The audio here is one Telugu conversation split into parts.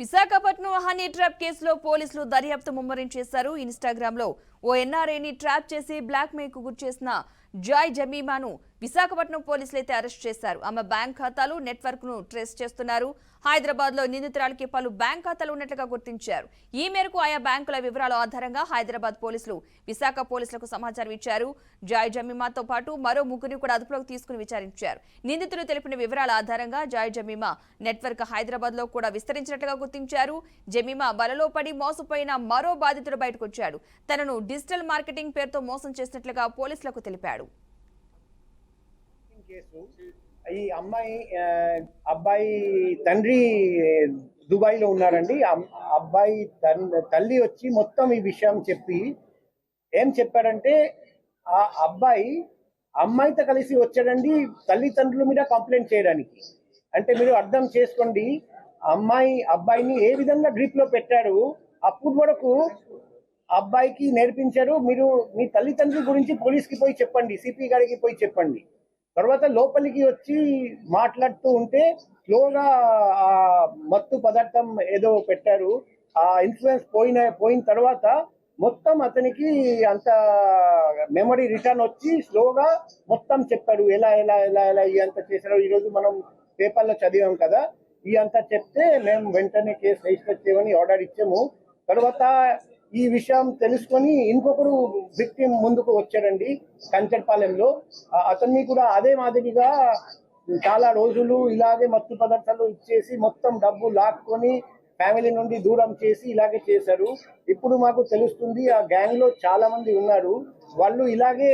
విశాఖపట్నం హనీ ట్రాప్ కేసులో పోలీసులు దర్యాప్తు ముమ్మరం చేశారు. ఇన్‌స్టాగ్రామ్ లో ఓ ఎన్ఆర్ఐని ట్రాప్ చేసి బ్లాక్ మెయిల్ కు గురిచేసిన జాయ్ జమీమాను విశాఖపట్నం పోలీసులు అయితే అరెస్ట్ చేశారు. ఆమె బ్యాంక్ ఖాతాలు నెట్వర్క్ ను ట్రేస్ చేస్తున్నారు. హైదరాబాద్ లో నిందితురాలికి పలు బ్యాంక్ ఖాతాలు ఉన్నట్లుగా గుర్తించారు. ఈ మేరకు ఆయా బ్యాంకుల వివరాల ఆధారంగా హైదరాబాద్ పోలీసులు విశాఖ పోలీసులకు సమాచారం ఇచ్చారు. జాయ్ జమీమాతో పాటు మరో ముగ్గురిని కూడా అదుపులోకి తీసుకుని విచారించారు. నిందితులు తెలిపిన వివరాల ఆధారంగా జాయ్ జమీమా నెట్వర్క్ హైదరాబాద్ లో కూడా విస్తరించినట్లుగా గుర్తించారు. జమీమా వలలో పడి మోసపోయిన మరో బాధితుడు బయటకొచ్చాడు. తనను డిజిటల్ మార్కెటింగ్ పేరుతో మోసం చేసినట్లుగా పోలీసులకు తెలిపాడు. ఈ అబ్బాయి తండ్రి దుబాయ్ లో ఉన్నారండి. అబ్బాయి తల్లి వచ్చి మొత్తం ఈ విషయం చెప్పి ఏం చెప్పారంటే ఆ అమ్మాయితో కలిసి వచ్చాడండి తల్లిదండ్రుల మీద కంప్లైంట్ చేయడానికి. అంటే మీరు అర్థం చేసుకోండి, అబ్బాయిని ఏ విధంగా గ్రిప్ లో పెట్టారు. అప్పుడు వరకు అబ్బాయికి నేర్పించారు, మీరు మీ తల్లిదండ్రుల గురించి పోలీస్కి పోయి చెప్పండి, సిపి గారికి పోయి చెప్పండి. తర్వాత లోపలికి వచ్చి మాట్లాడుతూ ఉంటే స్లోగా ఆ మత్తు పదార్థం ఏదో పెట్టారు. ఆ ఇన్ఫ్లుయెన్స్ పోయిన తర్వాత మొత్తం అతనికి అంత మెమరీ రిటర్న్ వచ్చి స్లోగా మొత్తం చెప్పారు, ఎలా ఎలా ఎలా ఎలా ఇదంతా చేశారు. ఈరోజు మనం పేపర్లో చదివాం కదా, ఇదంతా చెప్తే మేము వెంటనే కేసు రిజిస్టర్ చేయమని ఆర్డర్ ఇచ్చాము. తర్వాత ఈ విషయం తెలుసుకొని ఇంకొకరు విక్టిమ్ ముందుకు వచ్చాడండి కంచర్పాలెంలో. అతన్ని కూడా అదే మాదిరిగా చాలా రోజులు ఇలాగే మత్తు పదార్థాలు ఇచ్చేసి మొత్తం డబ్బు లాక్కొని ఫ్యామిలీ నుండి దూరం చేసి ఇలాగే చేశారు. ఇప్పుడు మాకు తెలుస్తుంది ఆ గ్యాంగ్ లో చాలా మంది ఉన్నారు. వాళ్ళు ఇలాగే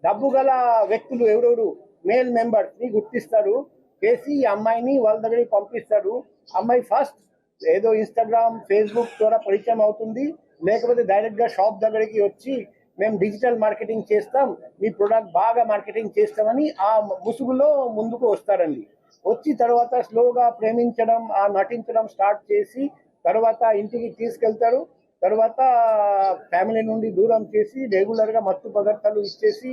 డబ్బు గల వ్యక్తులు ఎవరెవరు మేల్ మెంబర్స్ ని గుర్తిస్తారు, చేసి ఈ అమ్మాయిని వాళ్ళ దగ్గరికి పంపిస్తారు. అమ్మాయి ఫస్ట్ ఏదో ఇన్స్టాగ్రామ్ ఫేస్బుక్ ద్వారా పరిచయం అవుతుంది, లేకపోతే డైరెక్ట్ గా షాప్ దగ్గరికి వచ్చి మేము డిజిటల్ మార్కెటింగ్ చేస్తాం, మీ ప్రొడక్ట్ బాగా మార్కెటింగ్ చేస్తామని ఆ ముసుగులో ముందుకు వస్తారండి. వచ్చి తర్వాత స్లోగా ప్రేమించడం, ఆ నటించడం స్టార్ట్ చేసి తర్వాత ఇంటికి తీసుకెళ్తారు. తర్వాత ఫ్యామిలీ నుండి దూరం చేసి రెగ్యులర్ గా మత్తు పదార్థాలు ఇచ్చేసి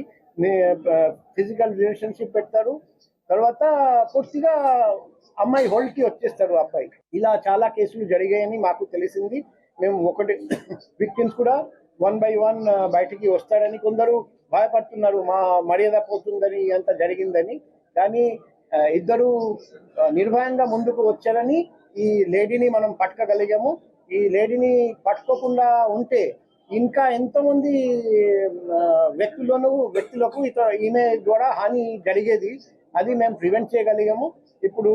ఫిజికల్ రిలేషన్షిప్ పెడతారు. తర్వాత పూర్తిగా అమ్మాయి హోల్డ్ కి వచ్చేస్తారు అబ్బాయి. ఇలా చాలా కేసులు జరిగాయని మాకు తెలిసింది. మేము ఒకటి విక్టిమ్స్ కూడా 1 by 1 బయటికి వస్తారని కొందరు భయపడుతున్నారు, మా మర్యాద పోతుందని అంత జరిగిందని. కానీ ఇద్దరు నిర్భయంగా ముందుకు వచ్చారని ఈ లేడీని మనం పట్టుకోగలిగాము. ఈ లేడీని పట్టుకోకుండా ఉంటే ఇంకా ఎంతోమంది వ్యక్తులకు ఈమె ద్వారా హాని జరిగేది. అది మేము ప్రివెంట్ చేయగలిగాము. ఇప్పుడు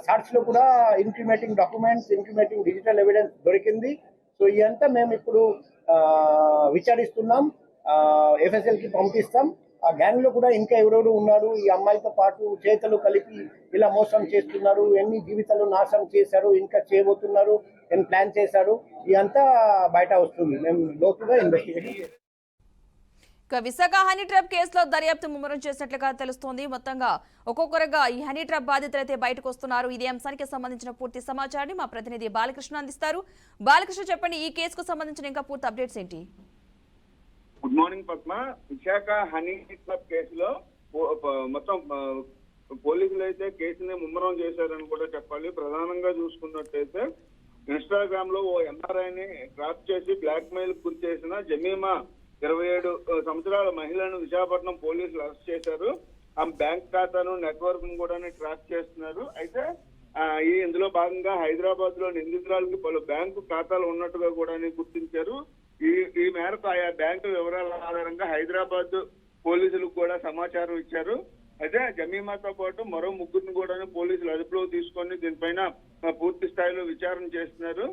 సర్చ్ లో కూడా incriminating documents, incriminating digital evidence దొరికింది. సో ఇదంతా మేము ఇప్పుడు విచారిస్తున్నాం, ఎఫ్ఎస్ఎల్ కి పంపిస్తాం. ఆ గ్యాంగ్ లో కూడా ఇంకా ఎవరెవరు ఉన్నారు, ఈ అమ్మాయితో పాటు చేతులు కలిపి ఇలా మోసం చేస్తున్నారు, ఎన్ని జీవితాలు నాశనం చేశారు, ఇంకా చేయబోతున్నారు, ఎన్ని ప్లాన్ చేశారు, ఇదంతా బయట వస్తుంది. మేము లోతుగా ఇన్వెస్టిగేషన్. విశాఖ హనీ ట్రాప్ కేసులో దర్యాప్తు ముమ్మరం చేసినట్లుగా తెలుస్తోంది. మొత్తంగా ఒక్కొక్కరుగా ఈ హనీ ట్రాప్ బాధితులైతే బయటకు వస్తున్నారు. ఇదే అంశానికి సంబంధించిన పూర్తి సమాచారాన్ని మా ప్రతినిధి బాలకృష్ణ అందిస్తారు. బాలకృష్ణ, చెప్పండి, ఈ కేసుకు సంబంధించిన ఇంకా పూర్తి అప్డేట్స్ ఏంటి? Good morning Padma. Visakha honey trap కేసులో మొత్తం పోలీసులు అయితే కేసుని ముమ్మరం చేశారని కూడా చెప్పాలి. ప్రధానంగా చూసుకున్నట్టయితే ఇన్స్టాగ్రామ్ లో ఓ ఎన్ఆర్ఐని ట్రాప్ చేసి బ్లాక్ మెయిల్ గురి చేసిన జమీమా 27 సంవత్సరాల మహిళను విశాఖపట్నం పోలీసులు అరెస్ట్ చేశారు. ఆమె బ్యాంక్ ఖాతాను నెట్వర్క్ ను కూడా ట్రాక్ చేస్తున్నారు. అయితే ఇందులో భాగంగా హైదరాబాద్ లో నిందితురాలకి పలు బ్యాంకు ఖాతాలు ఉన్నట్టుగా కూడా గుర్తించారు. ఈ మేరకు ఆయా బ్యాంకు వివరాల ఆధారంగా హైదరాబాద్ పోలీసులకు కూడా సమాచారం ఇచ్చారు. అయితే జమీమాతో పాటు మరో ముగ్గురిని కూడా పోలీసులు అదుపులో తీసుకొని దీనిపైన పూర్తి స్థాయిలో విచారణ చేస్తున్నారు.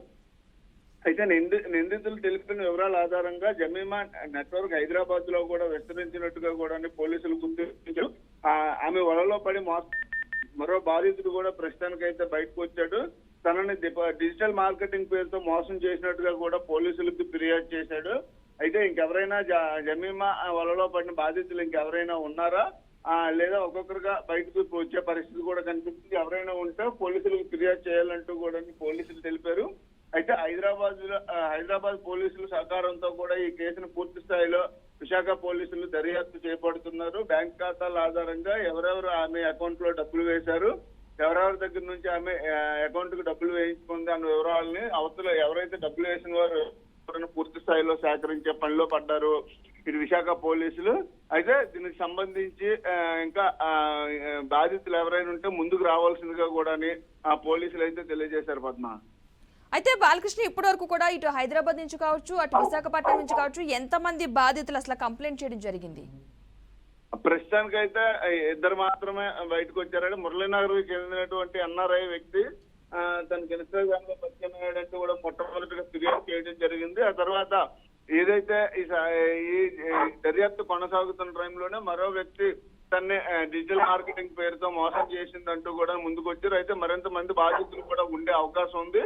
అయితే నిందితులు తెలిపిన వివరాల ఆధారంగా జమీమా నెట్వర్క్ హైదరాబాద్ లో కూడా విస్తరించినట్టుగా కూడా పోలీసులు గుర్తించారు. ఆమె వలలో పడి మరో బాధితుడు కూడా ప్రస్తుతానికైతే బయటకు వచ్చాడు. తనని డిజిటల్ మార్కెటింగ్ పేరుతో మోసం చేసినట్టుగా కూడా పోలీసులకు ఫిర్యాదు చేశాడు. అయితే ఇంకెవరైనా జమీమా వలలో పడిన బాధితులు ఇంకెవరైనా ఉన్నారా లేదా ఒక్కొక్కరుగా బయటకు వచ్చే పరిస్థితి కూడా కనిపిస్తుంది. ఎవరైనా ఉంటే పోలీసులకు ఫిర్యాదు చేయాలంటూ కూడా పోలీసులు తెలిపారు. అయితే హైదరాబాద్ పోలీసుల సహకారంతో కూడా ఈ కేసును పూర్తి స్థాయిలో విశాఖ పోలీసులు దర్యాప్తు చేపడుతున్నారు. బ్యాంక్ ఖాతాల ఆధారంగా ఎవరెవరు ఆమె అకౌంట్ లో డబ్బులు వేశారు, ఎవరెవరి దగ్గర నుంచి ఆమె అకౌంట్ కు డబ్బులు వేయించుకుంది అన్న వివరాలని అవతల ఎవరైతే డబ్బులు వేసిన వారు ఎవరైనా పూర్తి స్థాయిలో సేకరించే పనిలో పడ్డారు ఇటు విశాఖ పోలీసులు. అయితే దీనికి సంబంధించి ఇంకా బాధితులు ఎవరైనా ఉంటే ముందుకు రావాల్సిందిగా కూడా ఆ పోలీసులు అయితే తెలియజేశారు పద్మ. అయితే బాలకృష్ణ ఇప్పటి వరకు కూడా ఇటు హైదరాబాద్ నుంచి కావచ్చు అటు విశాఖపట్నం నుంచి కావచ్చు ఎంతమంది బాధితులు అసలు కంప్లైంట్ చేయడం జరిగింది? ప్రస్తుతానికి అయితే ఇద్దరు మాత్రమే బయటకు వచ్చారని మురళీనగర్ చెందినటువంటి ఎన్ఆర్ఐ వ్యక్తి తనకి ఇన్స్టాగ్రామ్ లో పరిచయం అయ్యాడంటూ కూడా మొట్టమొదటిగా ఫిర్యాదు చేయడం జరిగింది. ఆ తర్వాత ఏదైతే ఈ దర్యాప్తు కొనసాగుతున్న టైంలోనే మరో వ్యక్తి తన్ని డిజిటల్ మార్కెటింగ్ పేరుతో మోసం చేసిందంటూ కూడా ముందుకు వచ్చారు. అయితే మరింత మంది బాధితులు కూడా ఉండే అవకాశం ఉంది.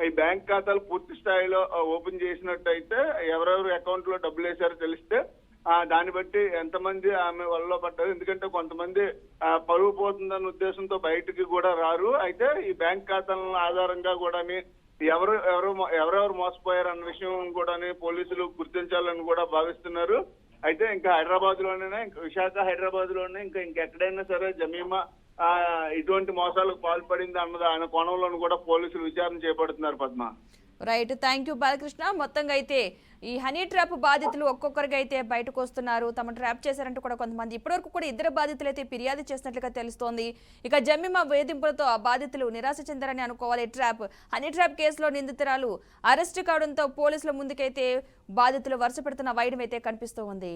ఈ బ్యాంక్ ఖాతాలు పూర్తి స్థాయిలో ఓపెన్ చేసినట్టయితే ఎవరెవరు అకౌంట్ లో డబ్బులు వేశారో తెలిస్తే దాన్ని బట్టి ఎంతమంది ఆమె వలలో పడ్డారు. ఎందుకంటే కొంతమంది పరువు పోతుందన్న ఉద్దేశంతో బయటికి కూడా రారు. అయితే ఈ బ్యాంక్ ఖాతాల ఆధారంగా కూడా ఎవరెవరు మోసపోయారు అన్న విషయం కూడా పోలీసులు గుర్తించాలని కూడా భావిస్తున్నారు. అయితే ఇంకా హైదరాబాద్ లోనే విశాఖ హైదరాబాద్ లోనే ఇంకా ఇంకెక్కడైనా సరే జమీమా ఇటువంటి మోసాలకు పాల్పడింది అన్నది ఆయన కోణంలోనూ కూడా పోలీసులు విచారణ చేపడుతున్నారు Padma. Right, thank you Balakrishna. మొత్తంగా అయితే ఈ హనీ ట్రాప్ బాధితులు ఒక్కొక్కరిగా అయితే బయటకు వస్తున్నారు. తమ ట్రాప్ చేశారంటూ కూడా కొంతమంది ఇప్పటివరకు కూడా ఇద్దరు బాధితులు అయితే ఫిర్యాదు చేసినట్లుగా తెలుస్తోంది. ఇక జమీమా వేధింపులతో ఆ బాధితులు నిరాశ చెందారని అనుకోవాలి. హనీ ట్రాప్ కేసులో నిందితురాలు అరెస్టు కావడంతో పోలీసుల ముందుకైతే బాధితులు వరుస పెడుతున్న వైడం అయితే కనిపిస్తూ ఉంది.